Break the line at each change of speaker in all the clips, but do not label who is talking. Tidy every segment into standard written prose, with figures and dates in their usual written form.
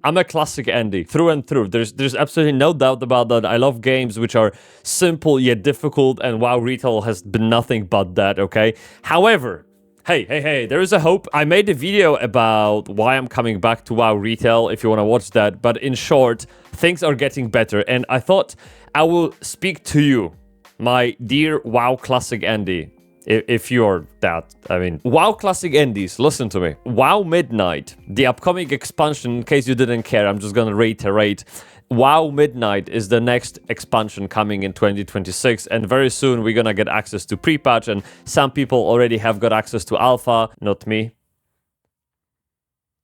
I'm a classic Andy, through and through. There's absolutely no doubt about that. I love games which are simple yet difficult, and WoW Retail has been nothing but that, okay? However, hey, there is a hope. I made a video about why I'm coming back to WoW Retail, if you want to watch that. But in short, things are getting better, and I thought I will speak to you, my dear WoW Classic Andy. If you're that, I mean, WoW Classic Indies, listen to me. WoW Midnight, the upcoming expansion, in case you didn't care, I'm just gonna reiterate. WoW Midnight is the next expansion coming in 2026, and very soon we're gonna get access to pre-patch, and some people already have got access to alpha, not me.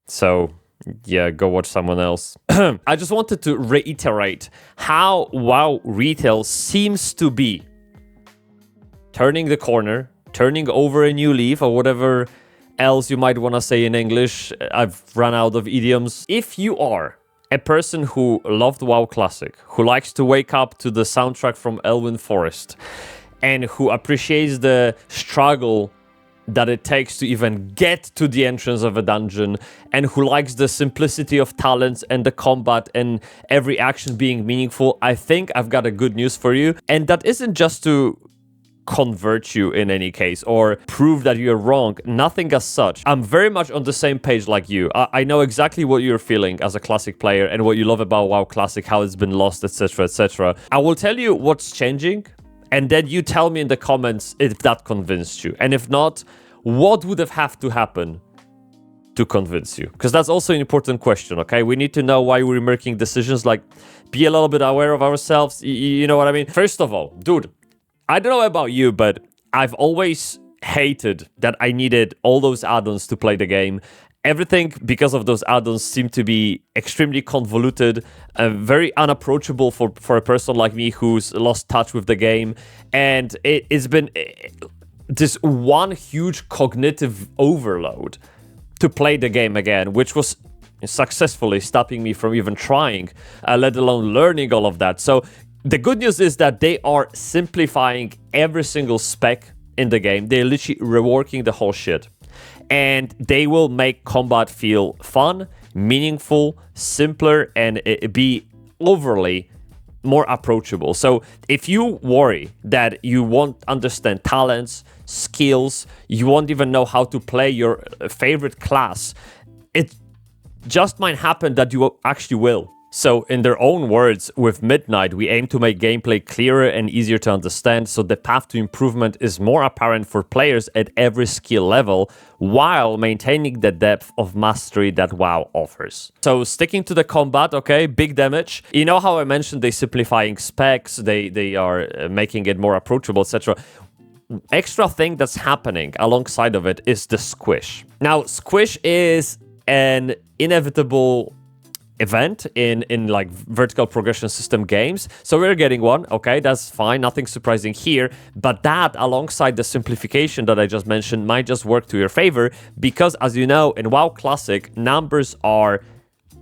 So, yeah, go watch someone else. I just wanted to reiterate how WoW Retail seems to be turning the corner, turning over a new leaf, or whatever else you might want to say in English. I've run out of idioms. If you are a person who loved WoW Classic, who likes to wake up to the soundtrack from Elwyn Forest, and who appreciates the struggle that it takes to even get to the entrance of a dungeon, and who likes the simplicity of talents and the combat and every action being meaningful, I think I've got a good news for you. And that isn't just to convert you in any case or prove that you're wrong, nothing as such. I'm very much on the same page like you. I know exactly what you're feeling as a classic player and what you love about WoW Classic, how it's been lost, etc, etc. I will tell you what's changing, and then you tell me in the comments if that convinced you, and if not, what would have to happen to convince you, because that's also an important question. Okay, we need to know why we're making decisions, like be a little bit aware of ourselves. You know what I mean? First of all, dude, I don't know about you, but I've always hated that I needed all those add-ons to play the game. Everything, because of those add-ons, seemed to be extremely convoluted, very unapproachable for a person like me who's lost touch with the game. And it's been this one huge cognitive overload to play the game again, which was successfully stopping me from even trying, let alone learning all of that. So the good news is that they are simplifying every single spec in the game. They're literally reworking the whole shit. And they will make combat feel fun, meaningful, simpler, and be overly more approachable. So if you worry that you won't understand talents, skills, you won't even know how to play your favorite class, it just might happen that you actually will. So in their own words, with Midnight, we aim to make gameplay clearer and easier to understand, so the path to improvement is more apparent for players at every skill level, while maintaining the depth of mastery that WoW offers. So sticking to the combat, okay, big damage. You know how I mentioned they simplifying specs, they are making it more approachable, etc. Extra thing that's happening alongside of it is the squish. Now, squish is an inevitable event in like vertical progression system games, so we're getting one. Okay, that's fine, nothing surprising here, but that alongside the simplification that I just mentioned might just work to your favor, because as you know, in WoW Classic, numbers are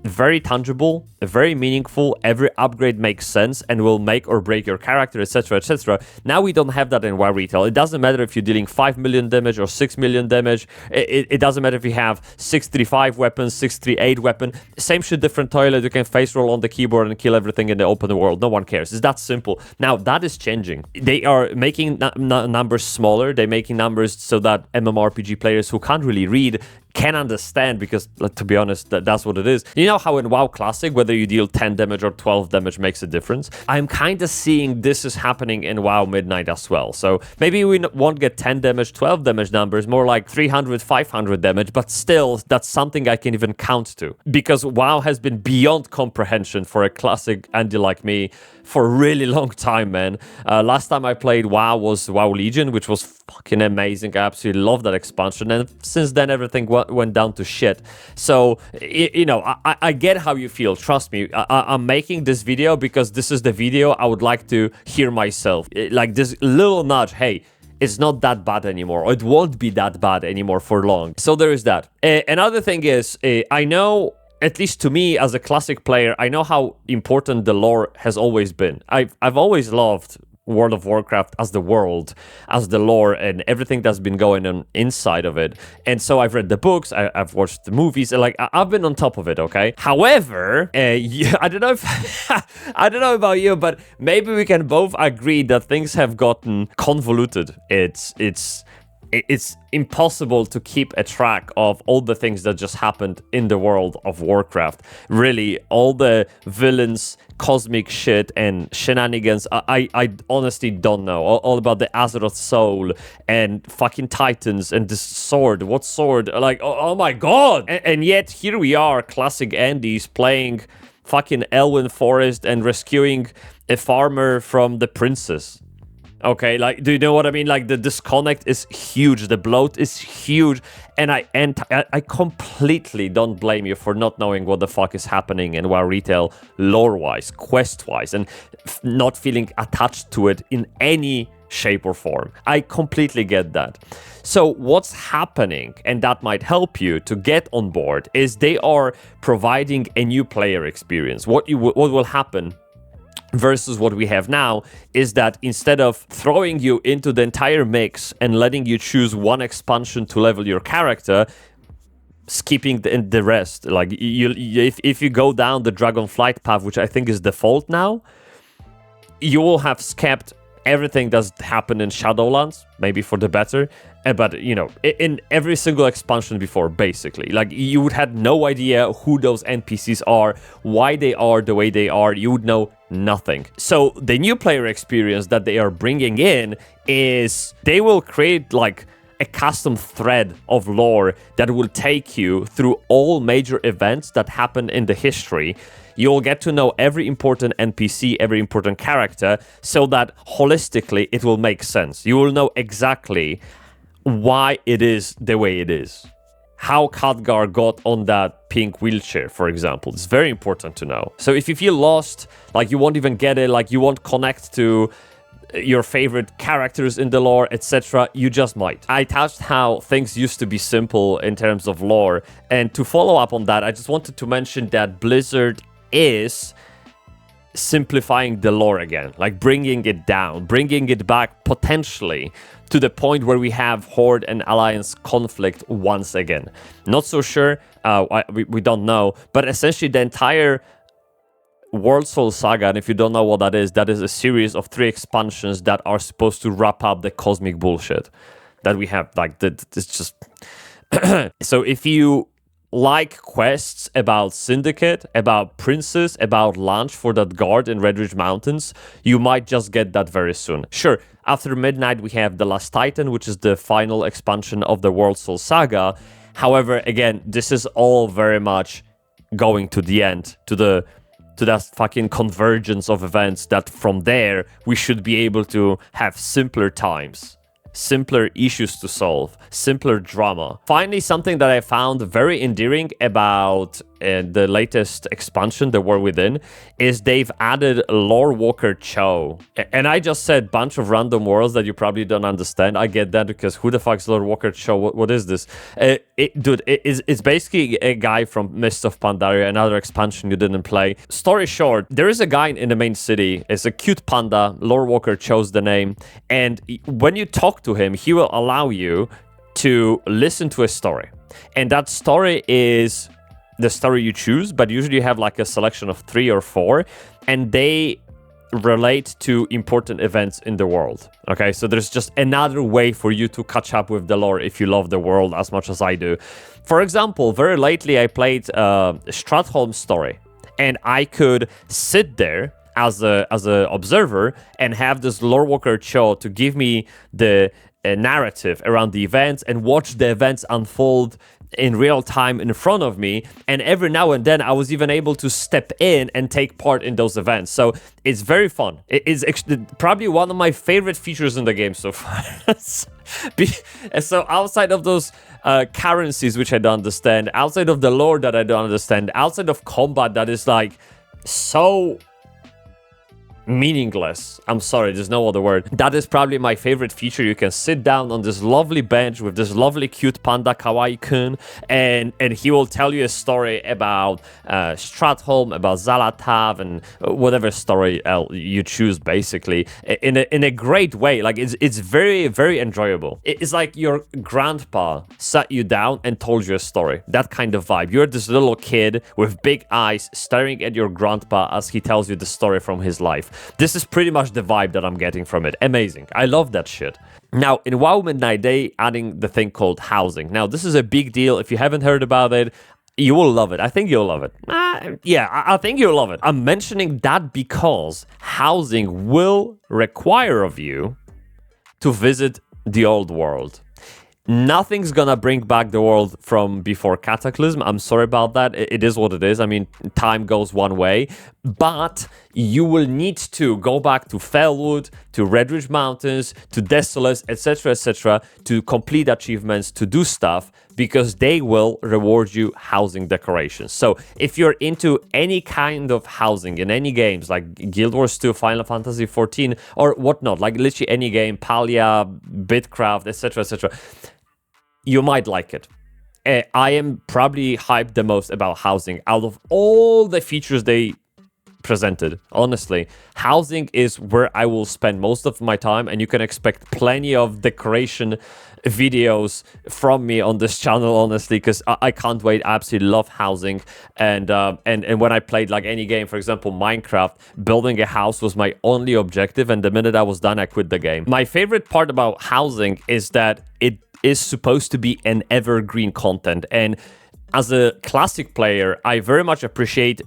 very tangible, very meaningful. Every upgrade makes sense and will make or break your character, etc, etc. Now we don't have that in WoW Retail. It doesn't matter if you're dealing 5 million damage or 6 million damage. It doesn't matter if you have 635 weapons, 638 weapon. Same shit, different toilet. You can face roll on the keyboard and kill everything in the open world. No one cares. It's that simple. Now that is changing. They are making numbers smaller. They're making numbers so that MMORPG players who can't really read can understand, because to be honest, that's what it is. You know how in WoW Classic, whether you deal 10 damage or 12 damage makes a difference? I'm kind of seeing this is happening in WoW Midnight as well. So maybe we won't get 10 damage, 12 damage numbers, more like 300, 500 damage, but still, that's something I can even count to. Because WoW has been beyond comprehension for a classic Andy like me for a really long time, man. Last time I played WoW was WoW Legion, which was fucking amazing. I absolutely love that expansion, and since then everything went down to shit. So you know, I get how you feel. Trust me, I'm making this video because this is the video I would like to hear myself, like this little nudge. Hey, it's not that bad anymore, or it won't be that bad anymore for long. So there is that. Another thing is, I know, at least to me as a classic player, I know how important the lore has always been. I've always loved World of Warcraft as the world, as the lore, and everything that's been going on inside of it. And so I've read the books, I've watched the movies, and like I've been on top of it. Okay. However, I don't know if I don't know about you, but maybe we can both agree that things have gotten convoluted. It's impossible to keep a track of all the things that just happened in the world of Warcraft. Really, all the villains, cosmic shit, and shenanigans. I honestly don't know. All about the Azeroth Soul and fucking Titans and this sword. What sword? Like, oh my god! And yet, here we are, classic Andes, playing fucking Elwyn Forest and rescuing a farmer from the princess. Okay, like, do you know what I mean? Like, the disconnect is huge, the bloat is huge, and I completely don't blame you for not knowing what the fuck is happening in WoW Retail, lore-wise, quest-wise, and not feeling attached to it in any shape or form. I completely get that. So what's happening, and that might help you to get on board, is they are providing a new player experience. What will happen versus what we have now is that instead of throwing you into the entire mix and letting you choose one expansion to level your character, skipping the rest, like if you go down the Dragonflight path, which I think is default now, you will have skipped everything that's happened in Shadowlands, maybe for the better, but you know, in every single expansion before, basically, like you would have no idea who those NPCs are, why they are the way they are. You would know nothing. So the new player experience that they are bringing in is they will create like a custom thread of lore that will take you through all major events that happen in the history. You'll get to know every important NPC, every important character, so that holistically it will make sense. You will know exactly why it is the way it is. How Khadgar got on that pink wheelchair, for example. It's very important to know. So if you feel lost, like you won't even get it, like you won't connect to your favorite characters in the lore, etc., you just might. I touched how things used to be simple in terms of lore, and to follow up on that, I just wanted to mention that Blizzard is simplifying the lore again, like bringing it down, bringing it back potentially to the point where we have Horde and Alliance conflict once again. Not so sure, we don't know, but essentially the entire World Soul Saga, and if you don't know what that is a series of 3 expansions that are supposed to wrap up the cosmic bullshit that we have. Like, it's just... So if you like quests about Syndicate, about Princes, about Launch for that guard in Redridge Mountains, you might just get that very soon. Sure, after midnight we have The Last Titan, which is the final expansion of the World Soul Saga. However, again, this is all very much going to the end, to that fucking convergence of events, that from there we should be able to have simpler times, simpler issues to solve, simpler drama. Finally, something that I found very endearing about the latest expansion, The War Within, is they've added Lore Walker Cho. And I just said bunch of random words that you probably don't understand. I get that, because who the fuck's Lore Walker Cho? What is this? It's basically a guy from Mist of Pandaria, another expansion you didn't play. Story short, there is a guy in the main city. It's a cute panda. Lore Walker Cho's the name. And when you talk to him, he will allow you to listen to a story. And that story is the story you choose, but usually you have like a selection of 3 or 4, and they relate to important events in the world. Okay, so there's just another way for you to catch up with the lore if you love the world as much as I do. For example, very lately I played Stratholm's story, and I could sit there as a observer and have this Lore Walker Cho to give me the narrative around the events and watch the events unfold in real time in front of me, and every now and then I was even able to step in and take part in those events. So it's very fun. It is probably one of my favorite features in the game so far. So outside of those currencies which I don't understand, outside of the lore that I don't understand, outside of combat that is like so meaningless. I'm sorry, there's no other word. That is probably my favorite feature. You can sit down on this lovely bench with this lovely cute panda kawaii-kun, and he will tell you a story about Stratholm, about Zalatav, and whatever story you choose, basically, in a great way. Like, it's very, very enjoyable. It's like your grandpa sat you down and told you a story. That kind of vibe. You're this little kid with big eyes staring at your grandpa as he tells you the story from his life. This is pretty much the vibe that I'm getting from it. Amazing. I love that shit. Now, in WoW Midnight, they adding the thing called housing. Now, this is a big deal. If you haven't heard about it, you will love it. I think you'll love it. I think you'll love it. I'm mentioning that because housing will require of you to visit the old world. Nothing's gonna bring back the world from before Cataclysm. I'm sorry about that. It is what it is. I mean, time goes one way. But you will need to go back to Felwood, to Redridge Mountains, to Desolace, etc., to complete achievements, to do stuff, because they will reward you housing decorations. So if you're into any kind of housing in any games, like Guild Wars 2, Final Fantasy 14, or whatnot, like literally any game, Palia, Bitcraft, etc., you might like it. I am probably hyped the most about housing out of all the features they presented. Honestly, housing is where I will spend most of my time, and you can expect plenty of decoration videos from me on this channel, honestly, because I can't wait. I absolutely love housing, and when I played like any game, for example Minecraft, building a house was my only objective, and the minute I was done, I quit the game. My favorite part about housing is that it is supposed to be an evergreen content, and as a classic player, I very much appreciate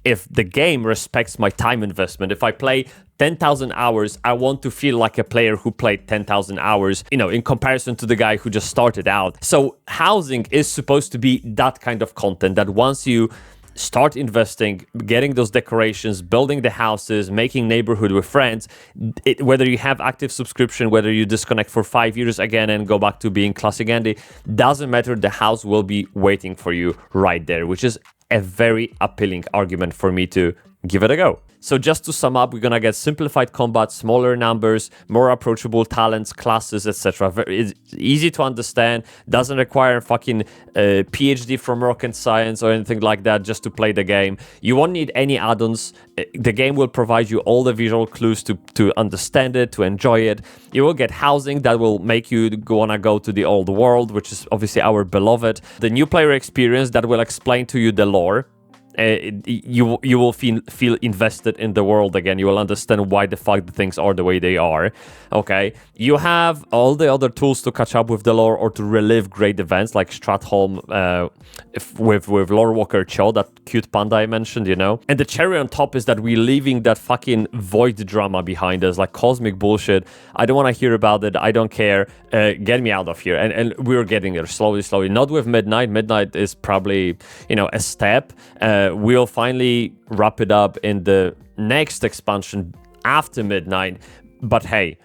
if the game respects my time investment. If I play 10,000 hours, I want to feel like a player who played 10,000 hours, you know, in comparison to the guy who just started out. So housing is supposed to be that kind of content that once you start investing, getting those decorations, building the houses, making neighborhood with friends, whether you have active subscription, whether you disconnect for 5 years again and go back to being classic Andy, doesn't matter. The house will be waiting for you right there, which is a very appealing argument for me to give it a go. So just to sum up, we're gonna get simplified combat, smaller numbers, more approachable talents, classes, etc. It's easy to understand, doesn't require a fucking PhD from rocket science or anything like that just to play the game. You won't need any add-ons. The game will provide you all the visual clues to understand it, to enjoy it. You will get housing that will make you wanna go to the old world, which is obviously our beloved. The new player experience that will explain to you the lore. You will feel invested in the world again. You will understand why the fuck the things are the way they are. Okay, you have all the other tools to catch up with the lore or to relive great events like Stratholm with Lore Walker Cho, that cute panda I mentioned, you know. And the cherry on top is that we're leaving that fucking void drama behind us, like cosmic bullshit. I don't want to hear about it. I don't care. Get me out of here. And we're getting there slowly. Not with Midnight. Midnight is probably, you know, a step. We'll finally wrap it up in the next expansion after Midnight. But hey,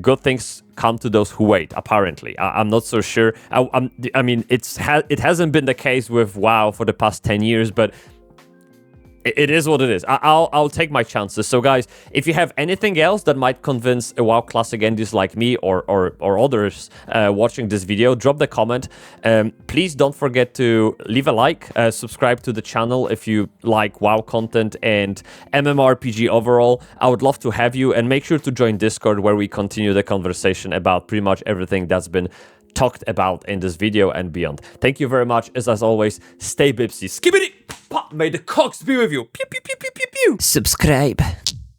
good things come to those who wait, apparently. I'm not so sure. I mean, it hasn't been the case with WoW for the past 10 years, but it is what it is. I'll take my chances. So guys, if you have anything else that might convince a WoW classic endies like me or others watching this video, drop the comment. Please don't forget to leave a like, subscribe to the channel if you like WoW content and MMORPG overall. I would love to have you, and make sure to join Discord where we continue the conversation about pretty much everything that's been talked about in this video and beyond. Thank you very much. As always, stay Bybsie. Skibbity! May the cocks be with you. Pew, pew, pew, pew, pew, pew.
Subscribe.